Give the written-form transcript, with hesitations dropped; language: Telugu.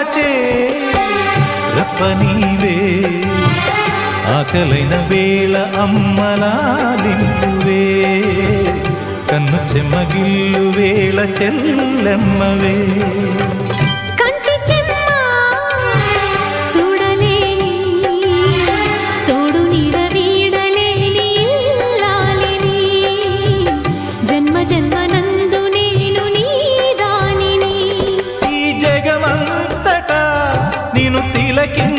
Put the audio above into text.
కాచే రప్పనీవే ఆకలైన వేళ అమ్మలాలింపువే కన్ను చెమ్మగిల్లు వేళ చెల్లెమ్మవే నేను తిలకించ